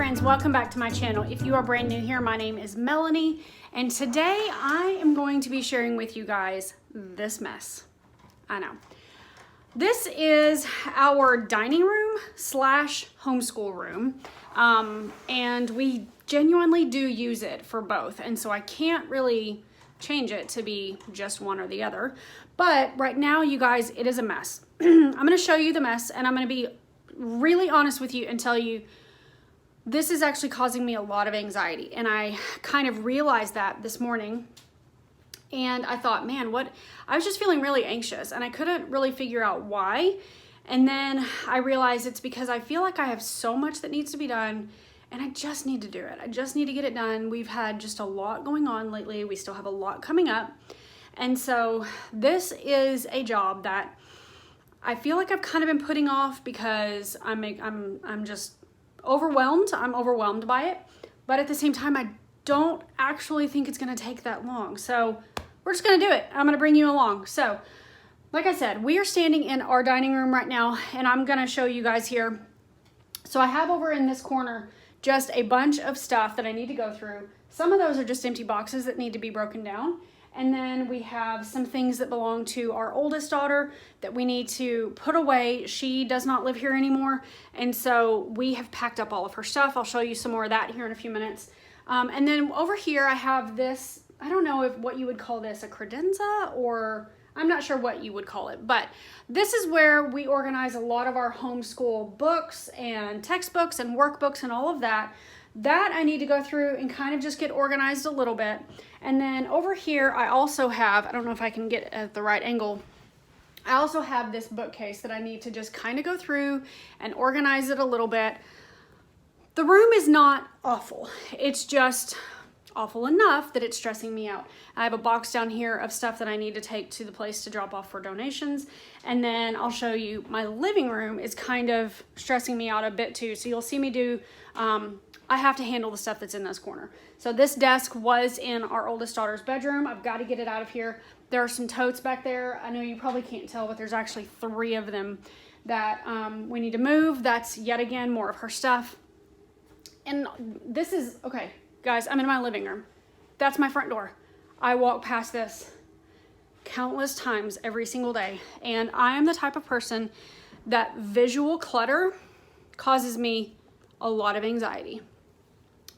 friends, welcome back to my channel. If you are brand new here, my name is Melanie, and today I am going to be sharing with you guys this mess. I know. This is our dining room slash homeschool room, and we genuinely do use it for both, and so I can't really change it to be just one or the other. But right now, you guys, it is a mess. I'm going to show you the mess, and I'm going to be really honest with you and tell you this is actually causing me a lot of anxiety. And I kind of realized that this morning, and I thought, man, I was just feeling really anxious and I couldn't really figure out why. And then I realized it's because I feel like I have so much that needs to be done and I just need to do it. I just need to get it done. We've had just a lot going on lately. We still have a lot coming up. And so this is a job that I feel like I've kind of been putting off because I'm just overwhelmed. I'm overwhelmed by it. But at the same time, I don't actually think it's going to take that long. So we're just going to do it. I'm going to bring you along. So like I said, we are standing in our dining room right now, and I'm going to show you guys here. So I have over in this corner just a bunch of stuff that I need to go through. Some of those are just empty boxes that need to be broken down. And then we have some things that belong to our oldest daughter that we need to put away. She does not live here anymore. And so we have packed up all of her stuff. I'll show you some more of that here in a few minutes. And then over here, I have this, I don't know what you would call this, a credenza, or I'm not sure what you would call it, but this is where we organize a lot of our homeschool books and textbooks and workbooks and all of that. That I need to go through and kind of just get organized a little bit. And then over here, I also have, I don't know if I can get at the right angle, I also have this bookcase that I need to just kind of go through and organize it a little bit. The room is not awful. It's just awful enough that it's stressing me out. I have a box down here of stuff that I need to take to the place to drop off for donations. And then I'll show you my living room is kind of stressing me out a bit too. So you'll see me do, I have to handle the stuff that's in this corner. So this desk was in our oldest daughter's bedroom. I've got to get it out of here. There are some totes back there. I know you probably can't tell, but there's actually 3 of them that we need to move. That's yet again more of her stuff. And this is, okay, guys, I'm in my living room. That's my front door. I walk past this countless times every single day. And I am the type of person that visual clutter causes me a lot of anxiety.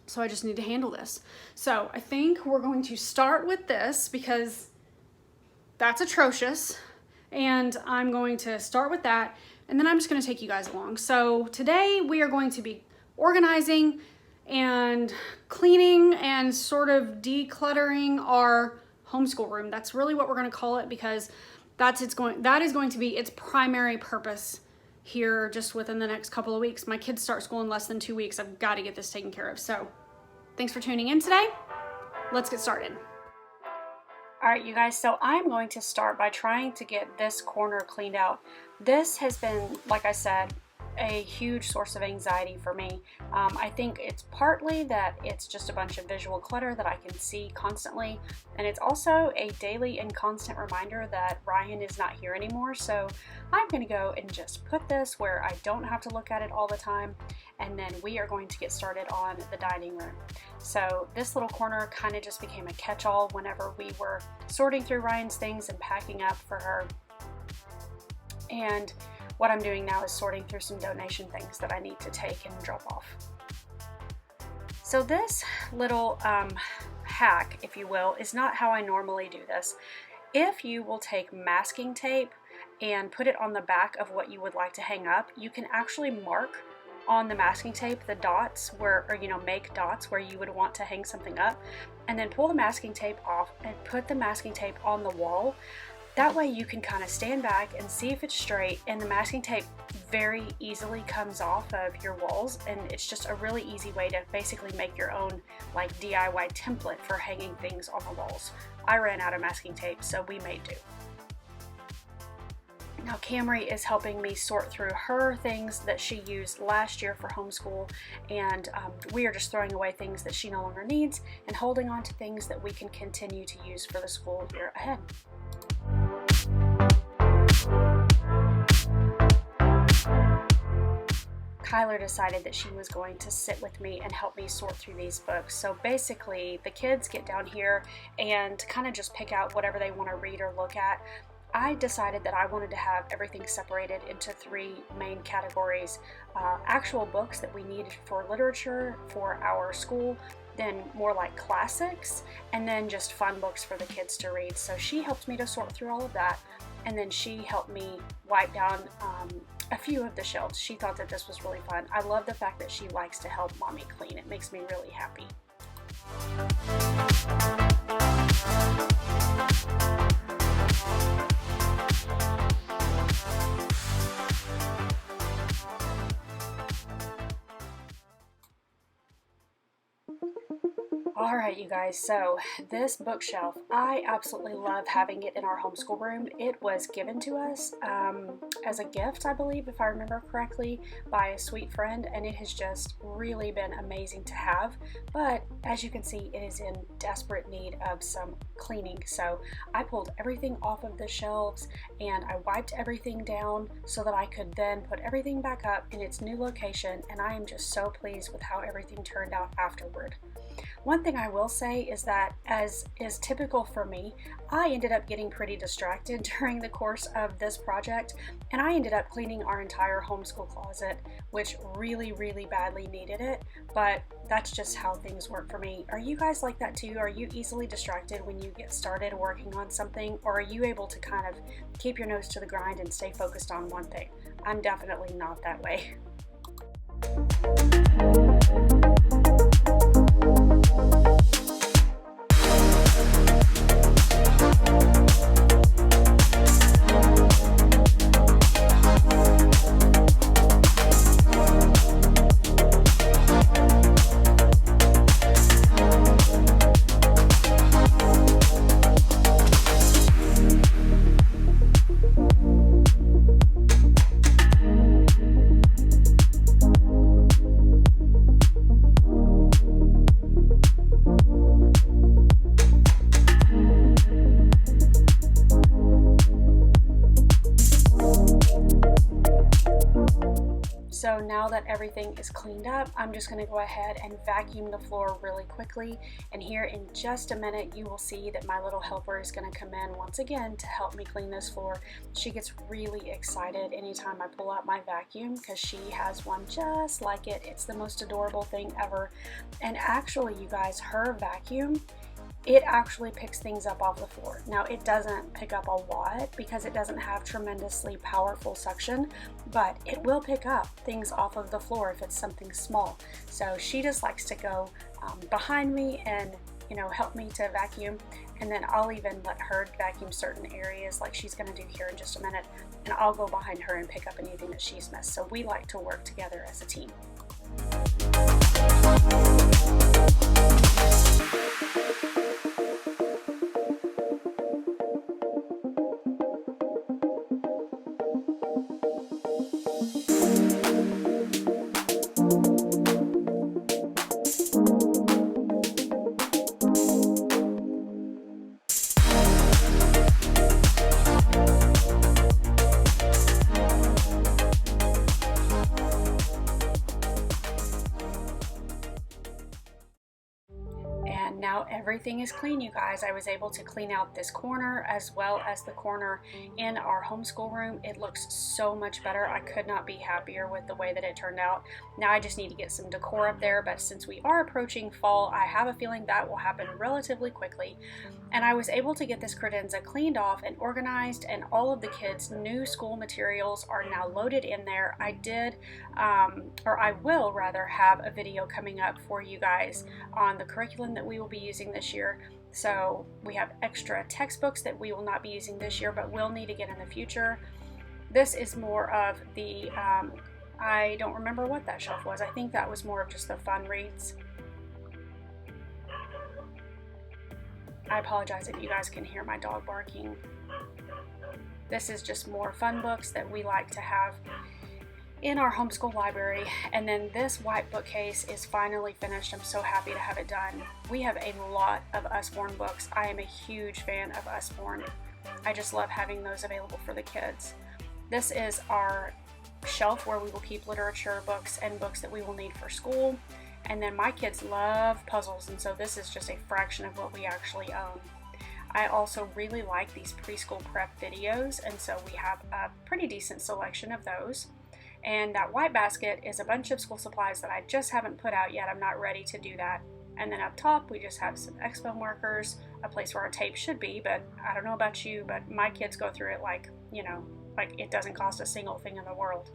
So I just need to handle this. So I think we're going to start with this because that's atrocious. And I'm going to start with that. And then I'm just going to take you guys along. So today we are going to be organizing and cleaning and sort of decluttering our homeschool room. That's really what we're going to call it because that is going to be its primary purpose here just within the next couple of weeks. My kids start school in less than 2 weeks. I've got to get this taken care of. So thanks for tuning in today. Let's get started. All right, you guys, so I'm going to start by trying to get this corner cleaned out. This has been, like I said, a huge source of anxiety for me. I think it's partly that it's just a bunch of visual clutter that I can see constantly, and it's also a daily and constant reminder that Ryan is not here anymore. So I'm going to go and just put this where I don't have to look at it all the time, and then we are going to get started on the dining room. So this little corner kind of just became a catch-all whenever we were sorting through Ryan's things and packing up for her. And what I'm doing now is sorting through some donation things that I need to take and drop off. So this little hack, if you will, is not how I normally do this. If you will take masking tape and put it on the back of what you would like to hang up, you can actually mark on the masking tape the dots where, or make dots where you would want to hang something up, and then pull the masking tape off and put the masking tape on the wall. That way you can kind of stand back and see if it's straight, and the masking tape very easily comes off of your walls, and it's just a really easy way to basically make your own like DIY template for hanging things on the walls. I ran out of masking tape, so we made do. Now Camry is helping me sort through her things that she used last year for homeschool, and we are just throwing away things that she no longer needs and holding on to things that we can continue to use for the school year ahead. Kyler decided that she was going to sit with me and help me sort through these books. So basically, the kids get down here and kind of just pick out whatever they want to read or look at. I decided that I wanted to have everything separated into 3 main categories. Actual books that we needed for literature for our school, then more like classics, and then just fun books for the kids to read. So she helped me to sort through all of that, and then she helped me wipe down a few of the shelves. She thought that this was really fun. I love the fact that she likes to help mommy clean. It makes me really happy. Alright, you guys, so this bookshelf, I absolutely love having it in our homeschool room. It was given to us as a gift, I believe, if I remember correctly, by a sweet friend, and it has just really been amazing to have. But as you can see, it is in desperate need of some cleaning. So I pulled everything off of the shelves and I wiped everything down so that I could then put everything back up in its new location, and I am just so pleased with how everything turned out afterward. One thing I will say is that, as is typical for me, I ended up getting pretty distracted during the course of this project, and I ended up cleaning our entire homeschool closet, which really badly needed it, but that's just how things work for me. Are you guys like that too? Are you easily distracted when you get started working on something, or are you able to kind of keep your nose to the grind and stay focused on one thing? I'm definitely not that way. So now that everything is cleaned up, I'm just going to go ahead and vacuum the floor really quickly. And here in just a minute, you will see that my little helper is going to come in once again to help me clean this floor. She gets really excited anytime I pull out my vacuum because she has one just like it. It's the most adorable thing ever. And actually, you guys, her vacuum, it actually picks things up off the floor. Now, it doesn't pick up a lot because it doesn't have tremendously powerful suction, but it will pick up things off of the floor if it's something small. So she just likes to go behind me and, you know, help me to vacuum, and then I'll even let her vacuum certain areas like she's going to do here in just a minute, and I'll go behind her and pick up anything that she's missed. So we like to work together as a team. Now everything is clean, you guys. I was able to clean out this corner as well as the corner in our homeschool room. It looks so much better. I could not be happier with the way that it turned out. Now I just need to get some decor up there, but since we are approaching fall, I have a feeling that will happen relatively quickly. And I was able to get this credenza cleaned off and organized, and all of the kids' new school materials are now loaded in there. I did, or I will rather, have a video coming up for you guys on the curriculum that we will be using this year. So we have extra textbooks that we will not be using this year, but will need again in the future. This is more of the, I don't remember what that shelf was. I think that was more of just the fun reads. I apologize if you guys can hear my dog barking. This is just more fun books that we like to have in our homeschool library. And then this white bookcase is finally finished. I'm so happy to have it done. We have a lot of Usborne books. I am a huge fan of Usborne. I just love having those available for the kids. This is our shelf where we will keep literature, books, and books that we will need for school. And then my kids love puzzles, and so this is just a fraction of what we actually own. I also really like these preschool prep videos, and so we have a pretty decent selection of those. And that white basket is a bunch of school supplies that I just haven't put out yet. I'm not ready to do that. And then up top, we just have some expo markers, a place where our tape should be, but I don't know about you, but my kids go through it like, you know, like it doesn't cost a single thing in the world.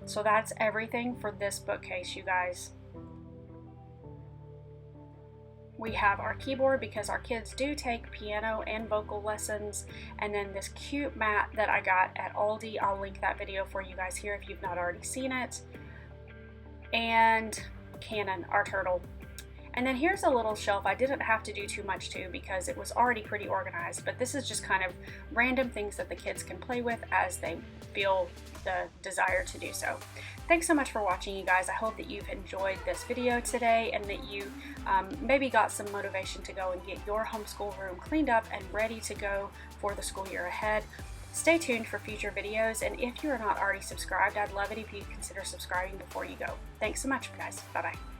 So that's everything for this bookcase, you guys. We have our keyboard because our kids do take piano and vocal lessons, and then this cute mat that I got at Aldi. I'll link that video for you guys here if you've not already seen it. And Cannon, our turtle. And then here's a little shelf I didn't have to do too much to because it was already pretty organized, but this is just kind of random things that the kids can play with as they feel the desire to do so. Thanks so much for watching, you guys. I hope that you've enjoyed this video today and that you maybe got some motivation to go and get your homeschool room cleaned up and ready to go for the school year ahead. Stay tuned for future videos, and if you are not already subscribed, I'd love it if you consider subscribing before you go. Thanks so much, guys. Bye-bye.